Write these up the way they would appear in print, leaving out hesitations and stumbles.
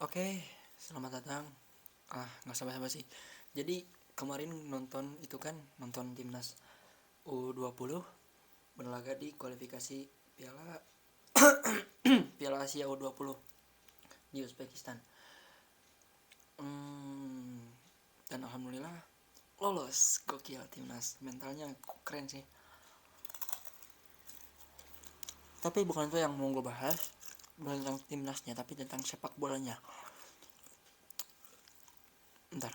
Oke, selamat datang. Nggak usah basa-basi. Jadi kemarin nonton timnas U20 berlaga di kualifikasi Piala Piala Asia U20 di Uzbekistan. Dan alhamdulillah lolos, gokil timnas. Mentalnya keren sih. Tapi bukan itu yang mau gue bahas, bukan tentang timnasnya, tapi tentang sepak bolanya. Ntar.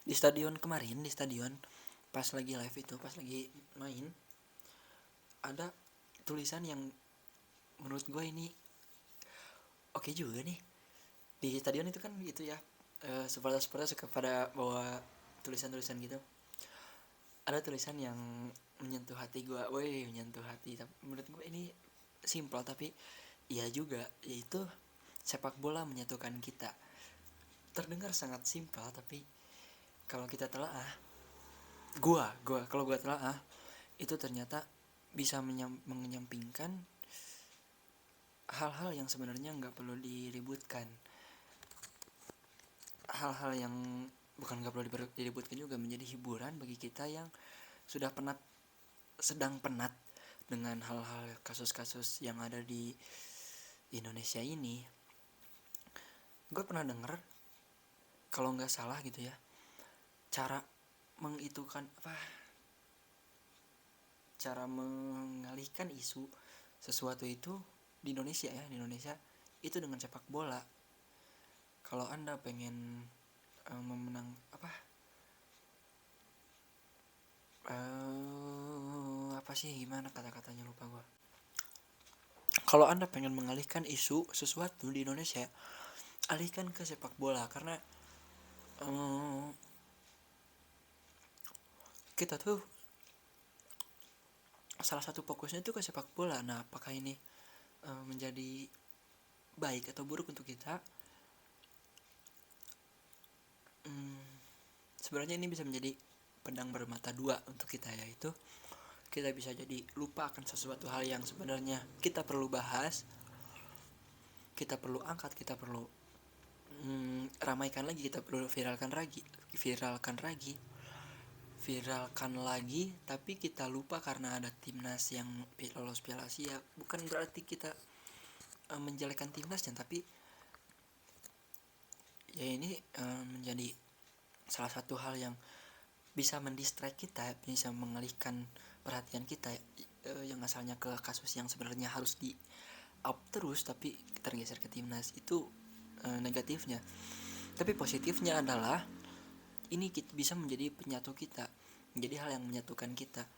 Di stadion pas lagi live itu, pas lagi main, ada tulisan yang menurut gue ini oke juga nih. Di stadion itu kan gitu ya, supporter suka pada bawa tulisan-tulisan gitu. Ada tulisan yang menyentuh hati gue, woi menyentuh hati. Tapi menurut gue ini simpel tapi iya juga, yaitu sepak bola menyatukan kita. Terdengar sangat simpel tapi kalau kita telaah, kalau gue telaah, itu ternyata bisa menyampingkan hal-hal yang sebenarnya nggak perlu diributkan. Hal-hal yang bukan nggak perlu diributkan juga menjadi hiburan bagi kita yang sudah sedang penat dengan hal-hal kasus-kasus yang ada di Indonesia ini. Gue pernah denger, kalau nggak salah gitu ya, cara cara mengalihkan isu sesuatu itu di Indonesia itu dengan sepak bola. Kalau anda pengen memenang apa sih, gimana kata-katanya, lupa gue. Kalau anda pengen mengalihkan isu sesuatu di Indonesia, alihkan ke sepak bola. Karena kita tuh salah satu fokusnya itu ke sepak bola. Nah, apakah ini menjadi baik atau buruk untuk kita? Sebenarnya ini bisa menjadi pedang bermata dua untuk kita, yaitu kita bisa jadi lupa akan sesuatu hal yang sebenarnya kita perlu bahas, kita perlu angkat, kita perlu ramaikan lagi, kita perlu viralkan lagi, tapi kita lupa karena ada timnas yang lolos Piala Asia. Bukan berarti kita menjelekkan timnasnya, tapi ya ini menjadi salah satu hal yang bisa mendistract kita, bisa mengalihkan perhatian kita yang asalnya ke kasus yang sebenarnya harus di up terus, tapi tergeser ke timnas. Itu negatifnya. Tapi positifnya adalah ini bisa menjadi penyatu kita, menjadi hal yang menyatukan kita.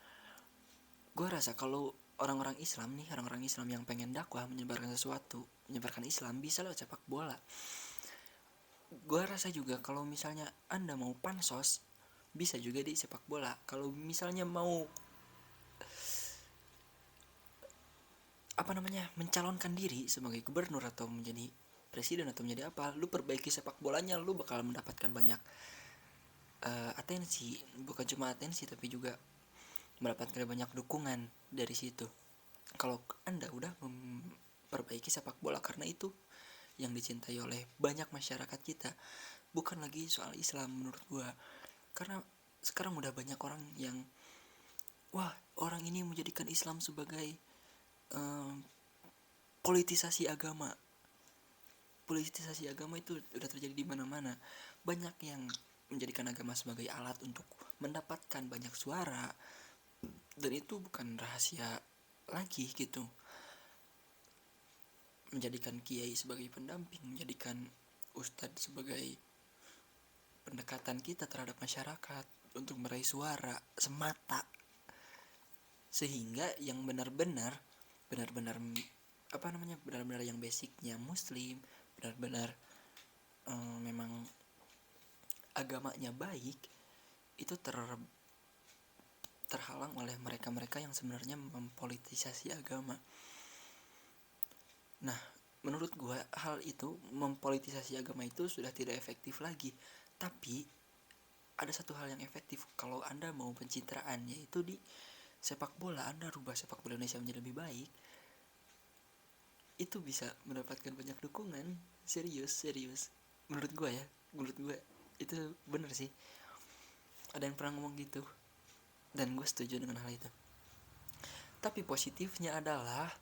Gue rasa kalau orang-orang Islam yang pengen dakwah, menyebarkan sesuatu, menyebarkan Islam, bisa lewat sepak bola. Gue rasa juga kalau misalnya anda mau pansos, bisa juga di sepak bola. Kalau misalnya mau mencalonkan diri sebagai gubernur atau menjadi presiden atau menjadi apa, lu perbaiki sepak bolanya, lu bakal mendapatkan banyak atensi. Bukan cuma atensi, tapi juga mendapatkan banyak dukungan dari situ. Kalau anda udah memperbaiki sepak bola, karena itu yang dicintai oleh banyak masyarakat kita, bukan lagi soal Islam menurut gua. Karena sekarang udah banyak orang yang orang ini menjadikan Islam sebagai politisasi agama itu udah terjadi di mana-mana. Banyak yang menjadikan agama sebagai alat untuk mendapatkan banyak suara, dan itu bukan rahasia lagi gitu. Menjadikan kiai sebagai pendamping, menjadikan ustadz sebagai pendekatan kita terhadap masyarakat untuk meraih suara semata, sehingga yang benar-benar yang basicnya muslim, benar-benar memang agamanya baik, itu terhalang oleh mereka-mereka yang sebenarnya mempolitisasi agama. Nah, menurut gue hal itu, mempolitisasi agama itu sudah tidak efektif lagi. Tapi ada satu hal yang efektif kalau Anda mau pencitraan, yaitu di sepak bola. Anda rubah sepak bola Indonesia menjadi lebih baik, itu bisa mendapatkan banyak dukungan. Serius menurut gue ya, menurut gue itu bener sih. Ada yang pernah ngomong gitu dan gue setuju dengan hal itu. Tapi positifnya adalah,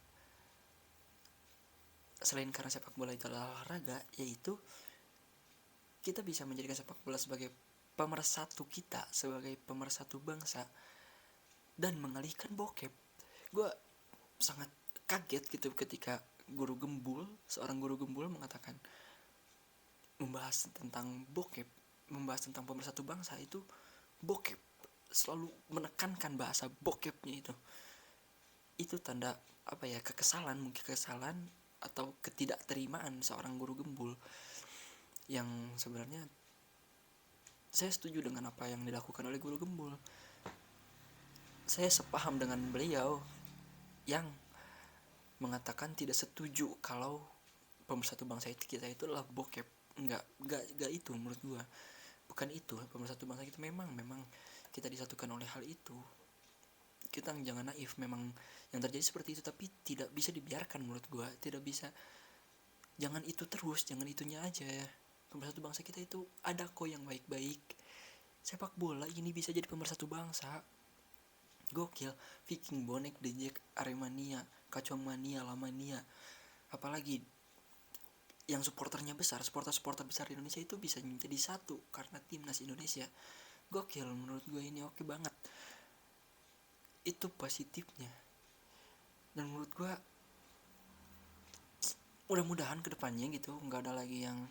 selain karena sepak bola itu adalah olahraga, yaitu kita bisa menjadikan sepak bola sebagai pemersatu kita, sebagai pemersatu bangsa, dan mengalihkan bokep. Gue sangat kaget gitu ketika seorang guru gembul mengatakan, membahas tentang bokep, membahas tentang pemersatu bangsa itu bokep, selalu menekankan bahasa bokepnya itu tanda apa ya, mungkin kekesalan atau ketidakterimaan seorang guru gembul. Yang sebenarnya saya setuju dengan apa yang dilakukan oleh guru gembul. Saya sepaham dengan beliau yang mengatakan tidak setuju kalau pemersatu bangsa kita itu adalah bokep. Enggak itu menurut gua. Bukan itu pemersatu bangsa kita. Memang kita disatukan oleh hal itu. Kita jangan naif, memang yang terjadi seperti itu, tapi tidak bisa dibiarkan menurut gua. Tidak bisa, jangan itu terus, jangan itunya aja. Pemersatu bangsa kita itu ada kok yang baik-baik. Sepak bola ini bisa jadi pemersatu bangsa. Gokil. Viking, Bonek, Dejek, Aremania, Kacung Mania, Lamania, apalagi yang supporternya besar, supporter besar di Indonesia itu bisa menjadi satu karena timnas Indonesia. Gokil menurut gue, ini oke banget. Itu positifnya. Dan menurut gue mudah-mudahan kedepannya gitu nggak ada lagi yang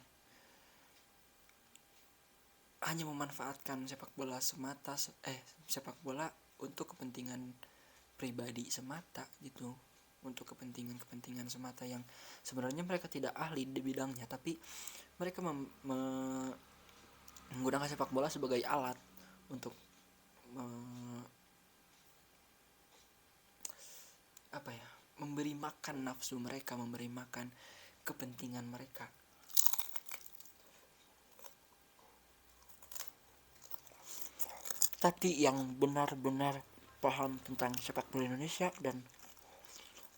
hanya memanfaatkan sepak bola sepak bola untuk kepentingan pribadi semata gitu, untuk kepentingan semata yang sebenarnya mereka tidak ahli di bidangnya, tapi mereka menggunakan sepak bola sebagai alat untuk memberi makan nafsu mereka, memberi makan kepentingan mereka. Tapi yang benar-benar paham tentang sepak bola Indonesia dan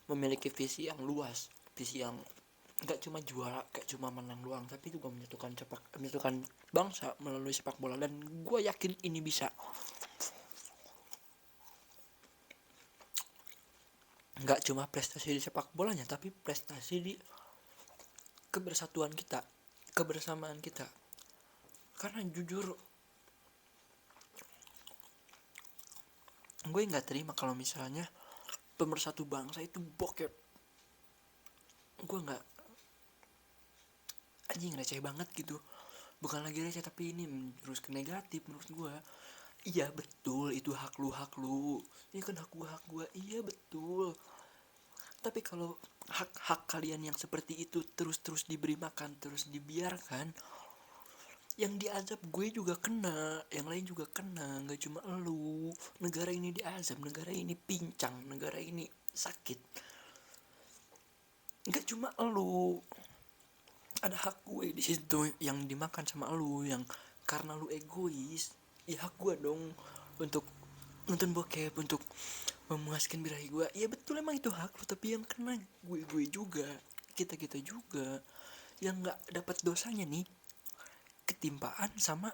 memiliki visi yang luas, visi yang nggak cuma juara, gak cuma menang doang, tapi juga menyatukan bangsa melalui sepak bola. Dan gue yakin ini bisa. Nggak cuma prestasi di sepak bolanya, tapi prestasi di kebersatuan kita, kebersamaan kita. Karena jujur, gue nggak terima kalau misalnya pemersatu bangsa itu bokep. Gue nggak, anjing, receh banget gitu. Bukan lagi receh, tapi ini terus ke negatif menurut gue. Iya betul, itu hak lu. Ini kan hak gue. Iya betul. Tapi kalau hak kalian yang seperti itu terus diberi makan, terus dibiarkan, yang diazab gue juga kena, yang lain juga kena, nggak cuma elu. Negara ini diazab, negara ini pincang, negara ini sakit. Nggak cuma elu, ada hak gue di situ yang dimakan sama elu, yang karena lu egois. Ya hak gue dong untuk nonton bokep, untuk memuaskan birahi gue. Ya betul, emang itu hak lu, tapi yang kena gue juga, kita juga yang nggak dapat dosanya nih, ketimpaan sama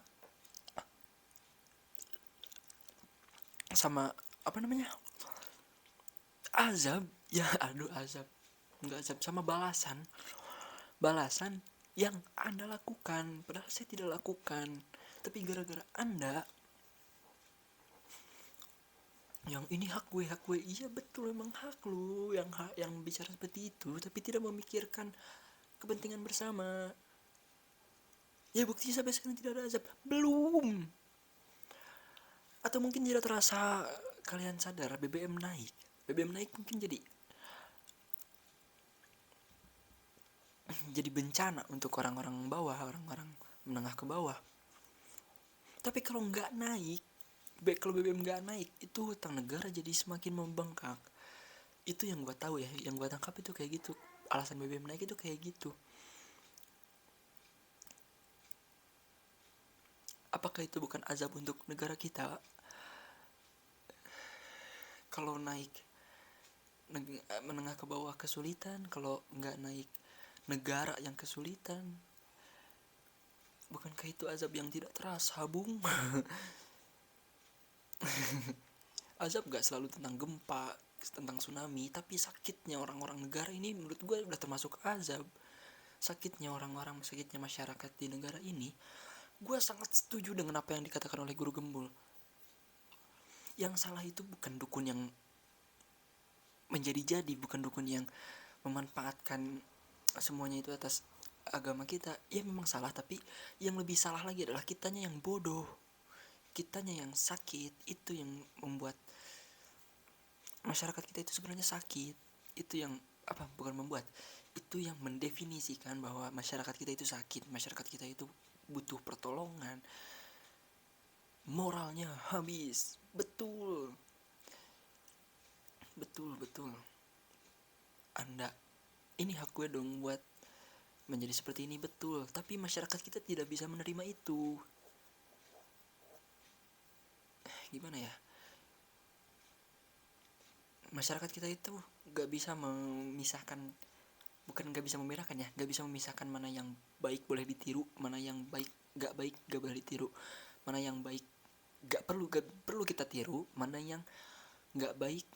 apa namanya, azab ya. Aduh, azab, nggak azab, sama balasan yang Anda lakukan padahal saya tidak lakukan, tapi gara-gara Anda yang ini hak gue. Iya betul, emang hak lu yang bicara seperti itu, tapi tidak memikirkan kepentingan bersama. Ya buktinya sampai sekarang tidak ada azab, belum. Atau mungkin tidak terasa kalian sadar, BBM naik mungkin jadi bencana untuk orang-orang bawah, orang-orang menengah ke bawah. Tapi kalau BBM nggak naik, itu hutang negara jadi semakin membengkak. Itu yang gue tahu ya, yang gue tangkap itu kayak gitu. alasan BBM naik itu kayak gitu. Apakah itu bukan azab untuk negara kita? Kalau naik menengah ke bawah kesulitan, kalau nggak naik negara yang kesulitan. Bukankah itu azab yang tidak terasa, Bung? Azab gak selalu tentang gempa, tentang tsunami, tapi sakitnya orang-orang negara ini menurut gue udah termasuk azab. Sakitnya orang-orang, sakitnya masyarakat di negara ini, gue sangat setuju dengan apa yang dikatakan oleh Guru Gembul. Yang salah itu bukan dukun yang menjadi-jadi, bukan dukun yang memanfaatkan semuanya itu atas agama kita. Ya memang salah, tapi yang lebih salah lagi adalah kitanya yang bodoh, kitanya yang sakit. Itu yang membuat masyarakat kita itu sebenarnya sakit. Itu yang bukan membuat, itu yang mendefinisikan bahwa masyarakat kita itu sakit, masyarakat kita itu butuh pertolongan, moralnya habis. Betul, betul. Anda, ini hak gue dong buat menjadi seperti ini, betul. Tapi masyarakat kita tidak bisa menerima itu. Gimana ya? Masyarakat kita itu gak bisa memisahkan, bukan gak bisa membedakan ya, gak bisa memisahkan mana yang baik boleh ditiru, mana yang baik gak boleh ditiru, mana yang baik gak perlu kita tiru, mana yang gak baik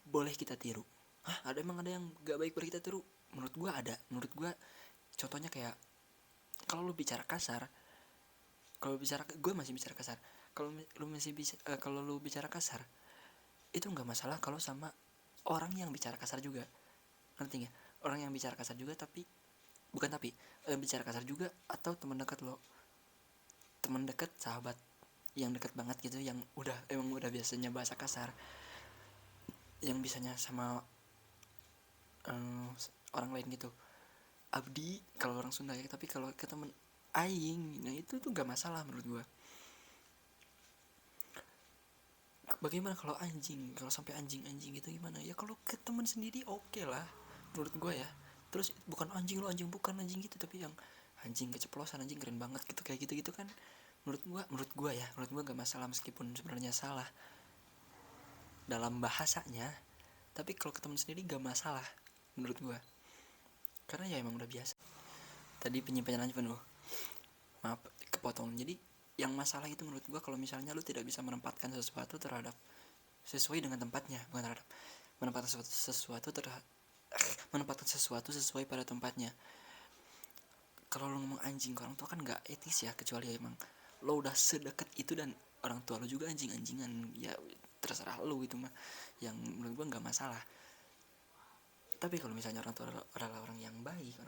boleh kita tiru. Emang ada yang gak baik boleh kita tiru? Menurut gue ada. Menurut gue contohnya kayak, kalau lu bicara kasar, gue masih bicara kasar. Kalau lu bicara kasar, itu nggak masalah kalau sama orang yang bicara kasar juga. Ngerti nggak? Orang yang bicara kasar juga, bicara kasar juga, atau teman dekat lo, teman dekat, sahabat yang dekat banget gitu, yang emang udah biasanya bahasa kasar, yang bisanya sama orang lain gitu, abdi kalau orang Sunda ya. Tapi kalau ke temen aing, nah itu tuh gak masalah menurut gue. Bagaimana kalau anjing, kalau sampai anjing gitu gimana ya? Kalau ke teman sendiri oke lah menurut gue ya. Terus bukan anjing lo, anjing bukan, anjing gitu, tapi yang anjing keceplosan, anjing keren banget gitu, kayak gitu kan menurut gue gak masalah, meskipun sebenarnya salah dalam bahasanya. Tapi kalau ke teman sendiri gak masalah menurut gue, karena ya emang udah biasa. Tadi penyimpanan aja penuh, maaf kepotong. Jadi yang masalah itu menurut gue kalau misalnya lu tidak bisa menempatkan sesuatu terhadap sesuai dengan tempatnya, bukan terhadap, menempatkan menempatkan sesuatu sesuai pada tempatnya. Kalau lu ngomong anjing ke orang tua kan gak etis ya, kecuali ya emang lo udah sedekat itu dan orang tua lo juga anjing-anjingan, ya terserah lo itu mah, yang menurut gue gak masalah. Tapi kalau misalnya orang tua adalah orang yang baik,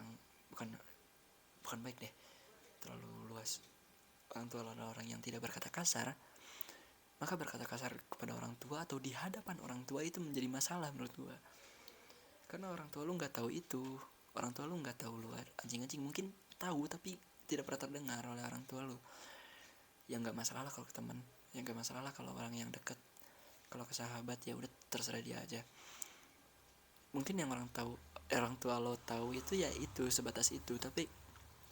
bukan baik deh, terlalu luas. Orang tua adalah orang yang tidak berkata kasar, maka berkata kasar kepada orang tua atau di hadapan orang tua itu menjadi masalah menurut gue. Karena orang tua lu nggak tahu itu, orang tua lu nggak tahu lu anjing-anjing, mungkin tahu tapi tidak pernah terdengar oleh orang tua lu. Yang nggak masalah lah kalau ke teman, yang nggak masalah lah kalau orang yang dekat. Kalau ke sahabat ya udah terserah dia aja. Mungkin yang orang tua lo tahu itu ya itu sebatas itu, tapi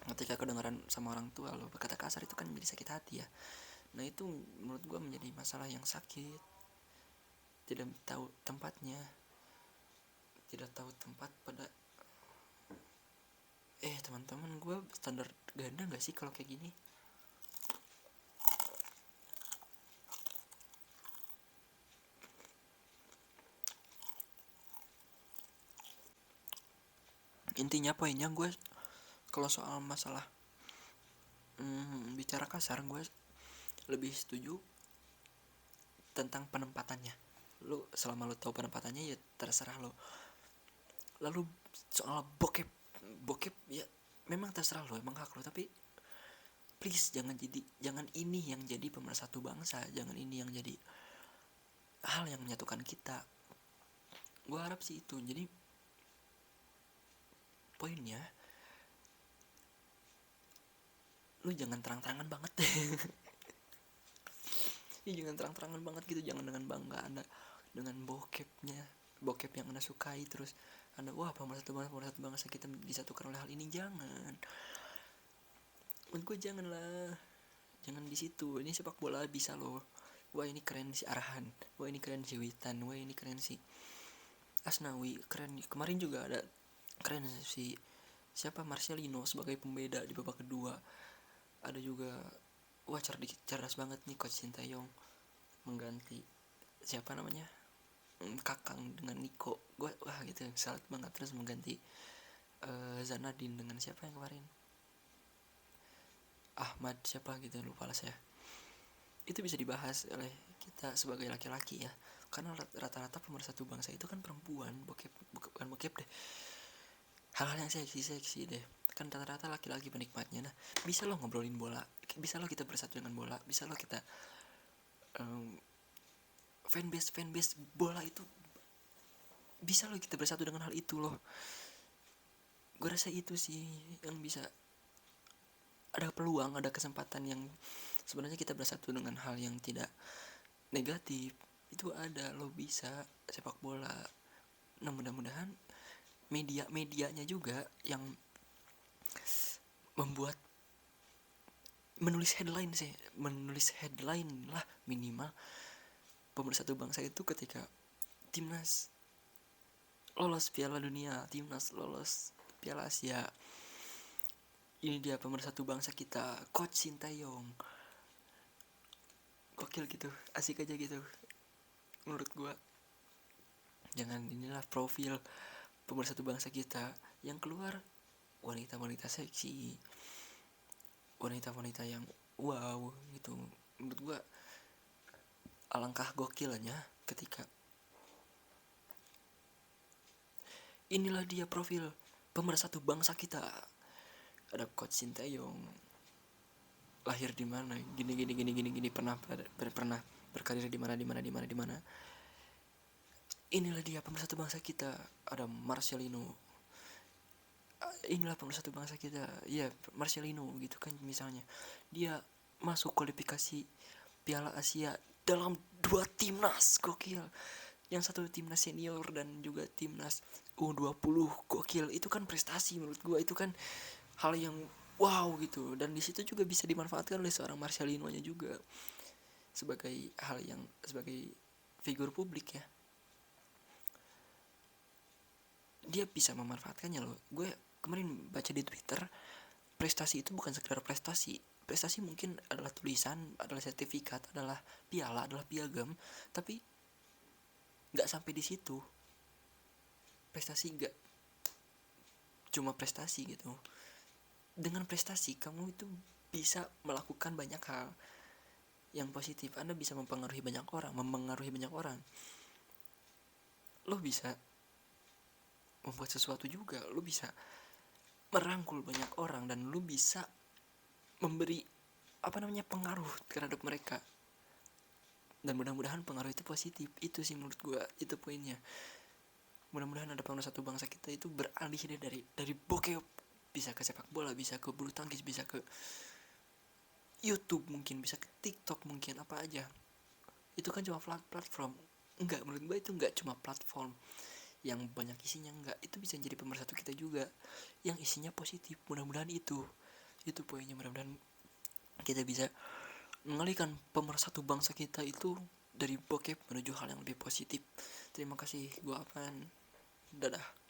ketika kedengaran sama orang tua lo berkata kasar itu kan menjadi sakit hati ya. Nah itu menurut gue menjadi masalah yang sakit. Tidak tahu tempatnya, tidak tahu tempat pada teman-teman, gue standar ganda gak sih kalau kayak gini? Intinya poinnya gue kalau soal masalah bicara kasar, gue lebih setuju tentang penempatannya. Lu selama lu tahu penempatannya ya terserah lo. Lalu soal bokep ya memang terserah lo, emang hak lo, tapi please jangan ini yang jadi pemersatu bangsa, jangan ini yang jadi hal yang menyatukan kita. Gue harap sih itu. Jadi poinnya, lu jangan terang-terangan banget deh. Ya jangan terang-terangan banget gitu, jangan dengan bangga Anda dengan bokep yang Anda sukai, terus ada wah pemersatu bangsa kita disatukan oleh hal ini, jangan. Menurut gue janganlah, jangan di situ. Ini sepak bola bisa loh, wah ini keren si Arhan, wah ini keren si Witan, wah ini keren si Asnawi, keren. Kemarin juga ada keren si siapa Marcelino sebagai pembeda di babak kedua. Ada juga wah cerdas banget nih coach Sintayong mengganti siapa namanya Kakang dengan Niko. Gue wah gitu salut banget. Terus mengganti Zanadin dengan siapa yang kemarin Ahmad siapa gitu, lupa lah saya. Itu bisa dibahas oleh kita sebagai laki-laki ya, karena rata-rata pemersatu bangsa itu kan perempuan. Bukan bokep deh, hal-hal yang seksi deh, kan rata-rata laki-laki penikmatnya. Nah bisa lo ngobrolin bola, bisa lo kita bersatu dengan bola, bisa lo kita fanbase bola itu, bisa lo kita bersatu dengan hal itu loh. Gue rasa itu sih yang bisa, ada peluang, ada kesempatan yang sebenarnya kita bersatu dengan hal yang tidak negatif. Itu ada, lo bisa sepak bola. Nah mudah-mudahan medianya juga yang membuat menulis headline lah minimal pemersatu bangsa itu ketika timnas lolos Piala Dunia, timnas lolos Piala Asia, ini dia pemersatu bangsa kita, coach Sintayong. Gokil gitu, asik aja gitu menurut gua. Jangan inilah profil pemersatu bangsa kita yang keluar wanita-wanita seksi, wanita-wanita yang wow gitu. Menurut gua alangkah gokilnya ketika inilah dia profil pemersatu bangsa kita. Ada coach Sintayong, lahir di mana, gini, pernah berkarir di mana. Inilah dia pemersatu bangsa kita. Ada Marcelino, inilah pemersatu bangsa kita. Ya Marcelino gitu kan, misalnya dia masuk kualifikasi Piala Asia dalam 2 timnas, gokil. Yang satu timnas senior dan juga timnas U20, gokil. Itu kan prestasi menurut gue, itu kan hal yang wow gitu. Dan di situ juga bisa dimanfaatkan oleh seorang Marcelino-nya juga sebagai hal yang sebagai figur publik ya. Dia bisa memanfaatkannya loh. Gue kemarin baca di Twitter, prestasi itu bukan sekedar prestasi. Prestasi mungkin adalah tulisan, adalah sertifikat, adalah piala, adalah piagam, tapi nggak sampai di situ. Prestasi nggak cuma prestasi gitu. Dengan prestasi kamu itu bisa melakukan banyak hal yang positif. Anda bisa mempengaruhi banyak orang. Lo bisa membuat sesuatu juga, lo bisa merangkul banyak orang, dan lo bisa memberi pengaruh terhadap mereka. Dan mudah-mudahan pengaruh itu positif. Itu sih menurut gue, itu poinnya. Mudah-mudahan ada pemersatu bangsa kita itu beralih dari bokep bisa ke sepak bola, bisa ke bulu tangkis, bisa ke YouTube, mungkin bisa ke TikTok, mungkin apa aja. Itu kan cuma platform. Enggak, menurut gue itu enggak cuma platform yang banyak isinya, enggak. Itu bisa jadi pemersatu kita juga yang isinya positif. Mudah-mudahan itu poinnya. Mudah-mudahan kita bisa mengalihkan pemersatu bangsa kita itu dari bokep menuju hal yang lebih positif. Terima kasih, gua Apaan. Dadah.